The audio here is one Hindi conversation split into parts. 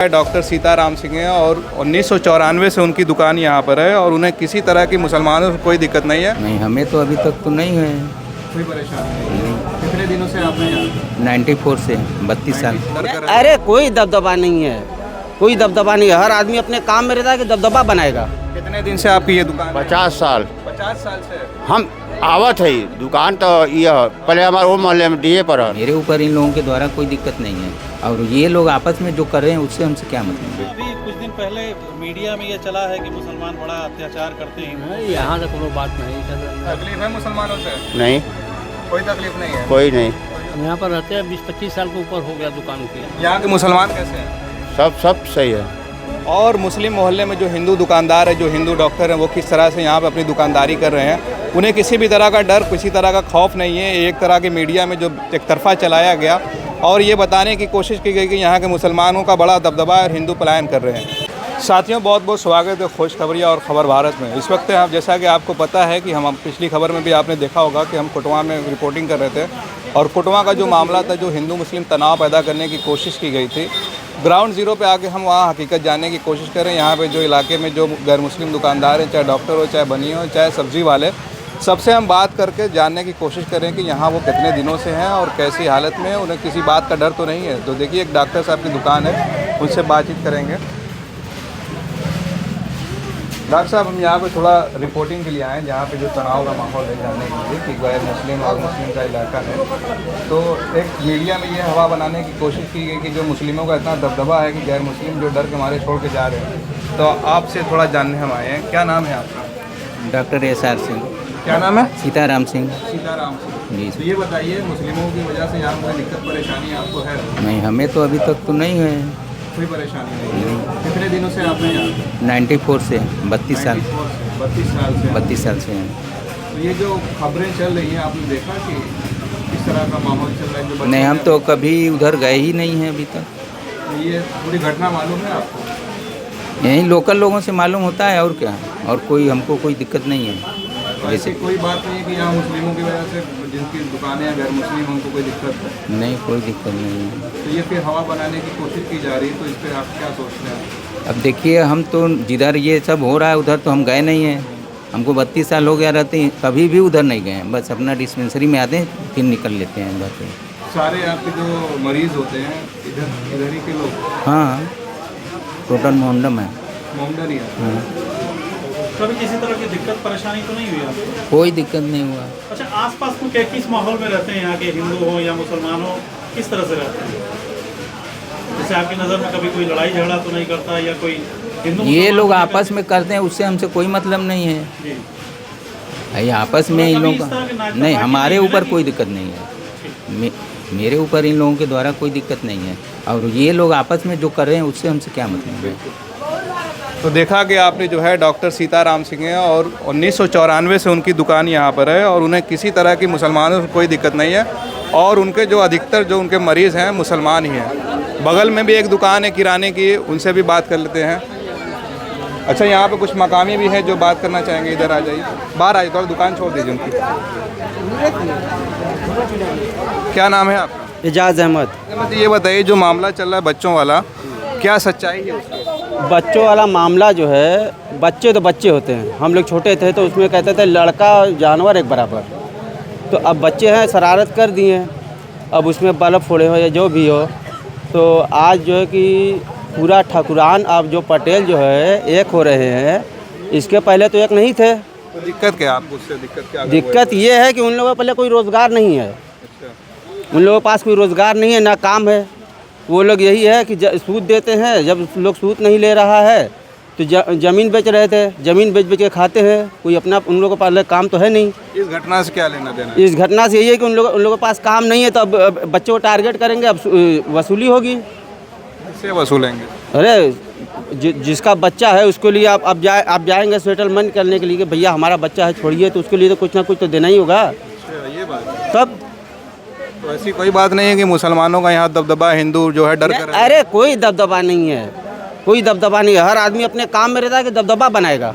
डॉक्टर सीताराम सिंह हैं और 1994 से उनकी दुकान यहाँ पर है और उन्हें किसी तरह की मुसलमानों से कोई दिक्कत नहीं है। नहीं, हमें तो अभी तक तो नहीं है। कोई परेशानी नहीं। कितने दिनों से आपने यहाँ 94 से 32 साल। अरे कोई दबदबा नहीं है, कोई दबदबा नहीं है। हर आदमी अपने काम में रहता है कि दबदबा बनाएगा। कितने दिन से आपकी ये दुकान? 50 साल 50 साल से हम आवत है दुकान तो ये पहले हमारे वो मोहल्ले में डीए पर है। मेरे ऊपर इन लोगों के द्वारा कोई दिक्कत नहीं है और ये लोग आपस में जो कर रहे हैं उससे हमसे क्या मतलब है। अभी कुछ दिन पहले मीडिया में ये चला है कि मुसलमान बड़ा अत्याचार करते हैं। यहाँ तक कोई बात नहीं चल रही। तकलीफ है मुसलमानों से? नहीं, कोई तकलीफ नहीं है। कोई नहीं। यहाँ पर रहते हैं 20-25 साल के ऊपर हो गया दुकान की। यहाँ के मुसलमान कैसे हैं? सब सही है। और मुस्लिम मोहल्ले में जो हिंदू दुकानदार है, जो हिंदू डॉक्टर हैं, वो किस तरह से यहाँ पे अपनी दुकानदारी कर रहे हैं। उन्हें किसी भी तरह का डर, किसी तरह का खौफ नहीं है। एक तरह की मीडिया में जो एक तरफा चलाया गया और ये बताने की कोशिश की गई कि यहाँ के मुसलमानों का बड़ा दबदबा है और हिंदू पलायन कर रहे हैं। साथियों, बहुत बहुत स्वागत है खुशखबरिया और ख़बर भारत में। इस वक्त आप, जैसा कि आपको पता है कि हम पिछली खबर में भी आपने देखा होगा कि हम कुटवा में रिपोर्टिंग कर रहे थे और कुटवा का जो मामला था, जो हिंदू मुस्लिम तनाव पैदा करने की कोशिश की गई थी, ग्राउंड ज़ीरो पे आके हम वहाँ हकीकत जानने की कोशिश करें। यहाँ पे जो इलाके में जो गैर मुस्लिम दुकानदार हैं, चाहे डॉक्टर हो, चाहे बनिए हो, चाहे सब्ज़ी वाले, सबसे हम बात करके जानने की कोशिश करें कि यहाँ वो कितने दिनों से हैं और कैसी हालत में है। उन्हें किसी बात का डर तो नहीं है। तो देखिए, एक डॉक्टर साहब की दुकान है, उनसे बातचीत करेंगे। डॉक्टर साहब, हम यहाँ पे थोड़ा रिपोर्टिंग के लिए आए हैं, जहाँ पे जो तनाव का माहौल है, जानने के लिए कि गैर मुस्लिम और मुस्लिम का इलाका है। तो एक मीडिया में ये हवा बनाने की कोशिश की गई कि जो मुस्लिमों का इतना दबदबा है कि गैर मुस्लिम जो डर के मारे छोड़ के जा रहे हैं। तो आपसे थोड़ा जानने हम आए हैं। क्या नाम है आपका? Doctor SR Singh. क्या नाम है? सीताराम सिंह। सीताराम सिंह जी। तो ये बताइए, मुस्लिमों की वजह से यहाँ कोई दिक्कत परेशानी आपको है? नहीं, हमें तो अभी तक तो नहीं है। कोई परेशानी नहीं है। कितने दिनों से आपने यहाँ? 94 से 32 साल। 32 साल से। 32 साल से हैं। तो ये जो खबरें चल रही हैं, आपने देखा कि किस तरह का माहौल चल रहा है? जो बच्चों नहीं, हम ने- तो कभी उधर गए ही नहीं हैं अभी तक। तो ये पूरी घटना मालूम है आपको? यहीं लोकल लोगों से मालूम होता है और क्या, और कोई हमको कोई दिक्कत नहीं है। तो ऐसी कोई बात नहीं है कि यहाँ मुस्लिमों की वजह से जिनकी दुकानें हैं गैर मुस्लिम, उनको कोई दिक्कत है? नहीं, कोई दिक्कत नहीं है। तो ये फिर हवा बनाने की कोशिश की जा रही है, तो इस पर आप क्या सोचते हैं? अब देखिए, हम तो जिधर ये सब हो रहा है उधर तो हम गए नहीं हैं। हमको 32 साल हो गया रहते हैं, कभी भी उधर नहीं गए हैं। बस अपना डिस्पेंसरी में आते हैं, फिर निकल लेते हैं उधर से। सारे आपके जो मरीज होते हैं इधर ही के लोग? हाँ, टोटल मोहल्ला में। मोमडन ही है। हाँ, कभी किसी तरह की दिक्कत परेशानी तो नहीं हुई आपको? कोई दिक्कत नहीं हुआ। अच्छा, आसपास को किस माहौल में रहते हैं यहाँ के? हिंदू हो या मुसलमान हो, किस तरह से रहते हैं? जैसे आपकी नज़र में कभी कोई लड़ाई झगड़ा तो नहीं करता या कोई हिंदू? ये लोग आपस में करते हैं, उससे हमसे कोई मतलब नहीं है। जी। ये आपस में इन लोगों इस तरह के का नाटक नहीं, बाकी हमारे नहीं ऊपर है कोई दिक्कत नहीं है। मेरे ऊपर इन लोगों के द्वारा कोई दिक्कत नहीं है और ये लोग आपस में जो कर रहे हैं उससे हमसे क्या मतलब है। तो देखा कि आपने जो है डॉक्टर सीताराम सिंह हैं और 1994 से उनकी दुकान यहाँ पर है और उन्हें किसी तरह की मुसलमानों से कोई दिक्कत नहीं है और उनके जो अधिकतर जो उनके मरीज़ हैं मुसलमान ही हैं। बगल में भी एक दुकान है किराने की, उनसे भी बात कर लेते हैं। अच्छा, यहाँ पे कुछ मकामी भी हैं जो बात करना चाहेंगे। इधर आ जाइए, बाहर आइए, थोड़ा दुकान छोड़ दीजिए उनकी। क्या नाम है आपका? एजाज अहमद। ये बताइए, जो मामला चल रहा है बच्चों वाला, क्या सच्चाई है उसकी? बच्चों वाला मामला जो है, बच्चे तो बच्चे होते हैं। हम लोग छोटे थे तो उसमें कहते थे लड़का जानवर एक बराबर। तो अब बच्चे हैं, शरारत कर दिए हैं, अब उसमें बल्ब फोड़े हो या जो भी हो। तो आज जो है कि पूरा ठाकुरान, अब जो पटेल जो है एक हो रहे हैं। इसके पहले तो एक नहीं थे। तो दिक्कत क्या है आपको? उससे दिक्कत क्या? दिक्कत ये है कि उन लोगों के पहले कोई रोज़गार नहीं है। अच्छा। उन लोगों के पास कोई रोज़गार नहीं है, ना काम है। वो लोग यही है कि सूद देते हैं। जब लोग सूद नहीं ले रहा है तो ज़मीन बेच रहे थे, ज़मीन बेच के खाते हैं। कोई अपना उन लोगों के पास काम तो है नहीं। इस घटना से क्या लेना देना? इस घटना से यही है कि उन लोगों के पास काम नहीं है, तो अब बच्चों को टारगेट करेंगे, अब वसूली होगी। किससे वसूलेंगे? अरे जिसका बच्चा है उसके लिए आप जाएंगे सेटलमेंट करने के लिए कि भैया हमारा बच्चा है, छोड़िए, तो उसके लिए तो कुछ ना कुछ तो देना ही होगा। अच्छा, ये बात है। तब तो ऐसी कोई बात नहीं है कि मुसलमानों का यहाँ दबदबा, हिंदू जो है डर कर रहे हैं? अरे कोई दबदबा नहीं है, कोई दबदबा नहीं है। हर आदमी अपने काम में रहता है कि दबदबा बनाएगा।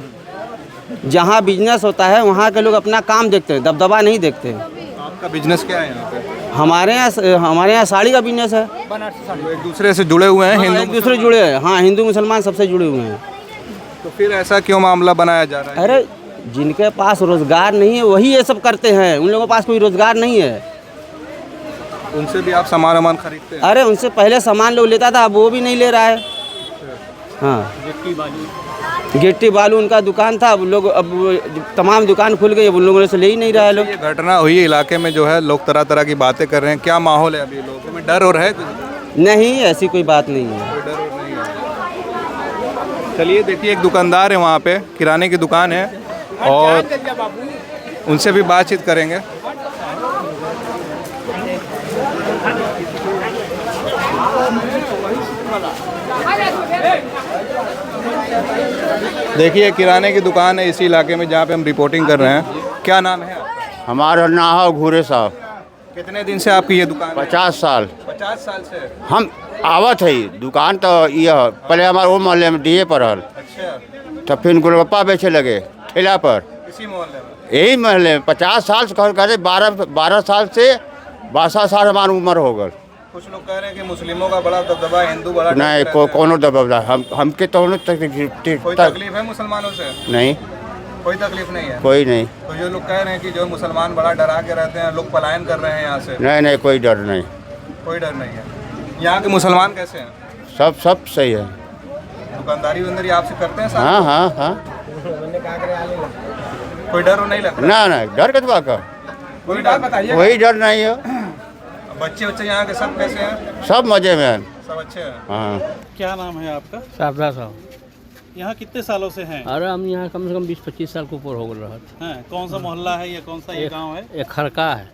जहाँ बिजनेस होता है वहाँ के लोग अपना काम देखते हैं, दबदबा नहीं देखते हैं। आपका बिजनेस क्या है यहाँ पे? हमारे यहाँ साड़ी का बिजनेस है। तो एक दूसरे से जुड़े हुए हैं हाँ, हिंदू एक दूसरे जुड़े हैं। हाँ, हिंदू मुसलमान सबसे जुड़े हुए हैं। तो फिर ऐसा क्यों मामला बनाया जा रहा है? अरे जिनके पास रोजगार नहीं है वही ये सब करते हैं, उन लोगों के पास कोई रोजगार नहीं है। उनसे भी आप सामान वामान खरीदते हैं? अरे उनसे पहले सामान लोग लेता था, अब वो भी नहीं ले रहा है। हाँ, गिट्टी बालू उनका दुकान था, अब लोग अब तमाम दुकान खुल गई, अब उन लोगों से ले ही नहीं रहा है लोग। ये घटना हुई इलाके में जो है, लोग तरह तरह की बातें कर रहे हैं, क्या माहौल है अभी? लोगों में डर और है कुछ? नहीं, ऐसी कोई बात नहीं है। कोई डर और नहीं है। चलिए देखिए, एक दुकानदार है वहाँ पे, किराने की दुकान है, और उनसे भी बातचीत करेंगे। देखिए, किराने की दुकान है इसी इलाके में जहाँ पे हम रिपोर्टिंग कर रहे हैं। क्या नाम है आपका? हमारा नाम घूरे साहब। कितने दिन से आपकी ये दुकान है? 50 साल 50 साल से। हम आवत है दुकान तो ये पहले हमारे वो मोहल्ले में दिए पड़ल, अच्छा, तो फिर गोलगप्पा बेचे लगे ठेला पर। इसी मोहल्ले में? यही मोहल्ले में 50 साल से करे 12 साल से 12 साल हमारी उम्र हो गई। कुछ लोग कह रहे हैं कि मुस्लिमों का बड़ा दबदबा है, हिंदू बड़ा नहीं, कोनो दबाव हमके तो कोई तकलीफ है मुसलमानों से? नहीं, कोई तकलीफ नहीं है। कोई नहीं। तो ये लोग कह रहे हैं कि जो मुसलमान बड़ा डरा के रहते हैं, लोग पलायन कर रहे हैं यहाँ से। नहीं नहीं, कोई डर नहीं। कोई डर नहीं है। यहाँ के मुसलमान कैसे हैं? सब सही है। दुकानदारी वंदरी आपसे करते हैं साहब? हाँ हाँ हाँ। कोई डर नहीं लगता? ना ना, डर कतवा का कोई डर बताइए। कोई डर नहीं है। बच्चे यहाँ के सब कैसे हैं? सब मजे में हैं। सब अच्छे हैं। हाँ। क्या नाम है आपका? शारदा साहब। यहाँ कितने सालों से हैं? अरे हम यहाँ कम से कम 20-25 साल के ऊपर हो गए रहते हैं। कौन सा मोहल्ला है या कौन सा ये गांव है? एक खरका है।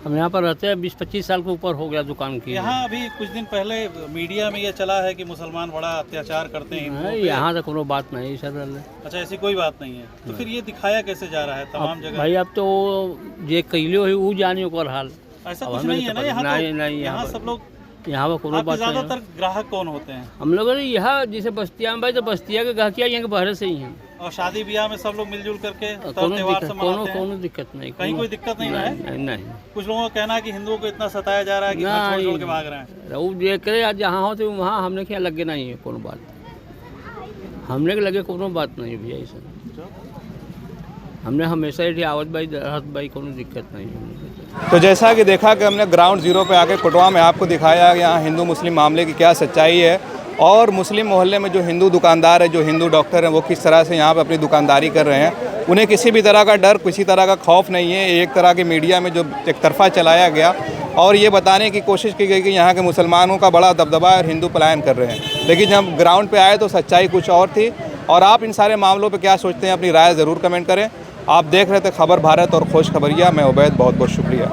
हम यहाँ पर रहते हैं 20-25 साल के ऊपर हो गया दुकान की। यहाँ अभी कुछ दिन पहले मीडिया में ये चला है कि मुसलमान बड़ा अत्याचार करते हैं हिंदुओं पे। यहाँ तो कोनो बात नहीं सर। अच्छा, ऐसी कोई बात नहीं है। तो फिर ये दिखाया कैसे जा रहा है तमाम जगह? भाई अब तो ये कैलो है वो जाने ओकर हाल। ऐसा कुछ नहीं है ना यहाँ? नहीं, यहाँ सब लोग, यहाँ पर कोनो बात नहीं। ज्यादातर ग्राहक कौन होते हैं? हम लोग यहाँ जैसे बस्तिया में भाई, तो बस्तिया के ग्राहकिया यहाँ के बाहर से ही हैं। और शादी ब्याह में सब लोग मिलजुल करके कोनो त्योहार से मनाते हैं? कोनो दिक्कत नहीं। कहीं कोई दिक्कत नहीं है? नहीं। कुछ लोगों का कहना है कि हिंदुओं को इतना सताया जा रहा है कि घर छोड़ के भाग रहे हैं। वो देख रहे आज जहाँ हो तो वहाँ हमने क्या लगे नहीं है कोनो बात। हमने के लगे कोनो बात नहीं भैया ऐसा। हमने हमेशा ही आवत भाई रहत भाई, कोनो दिक्कत नहीं है। तो जैसा कि देखा कि हमने ग्राउंड जीरो पे आके कोटवा में आपको दिखाया कि यहाँ हिंदू मुस्लिम मामले की क्या सच्चाई है, और मुस्लिम मोहल्ले में जो हिंदू दुकानदार है, जो हिंदू डॉक्टर हैं, वो किस तरह से यहाँ पे अपनी दुकानदारी कर रहे हैं। उन्हें किसी भी तरह का डर, किसी तरह का खौफ नहीं है। एक तरह की मीडिया में जो एक तरफा चलाया गया और ये बताने की कोशिश की गई कि यहाँ के मुसलमानों का बड़ा दबदबा है और हिंदू पलायन कर रहे हैं। लेकिन जब ग्राउंड पर आए तो सच्चाई कुछ और थी। और आप इन सारे मामलों पर क्या सोचते हैं, अपनी राय ज़रूर कमेंट करें। आप देख रहे थे खबर भारत और खोज खबरिया। मैं उबैद, बहुत बहुत शुक्रिया।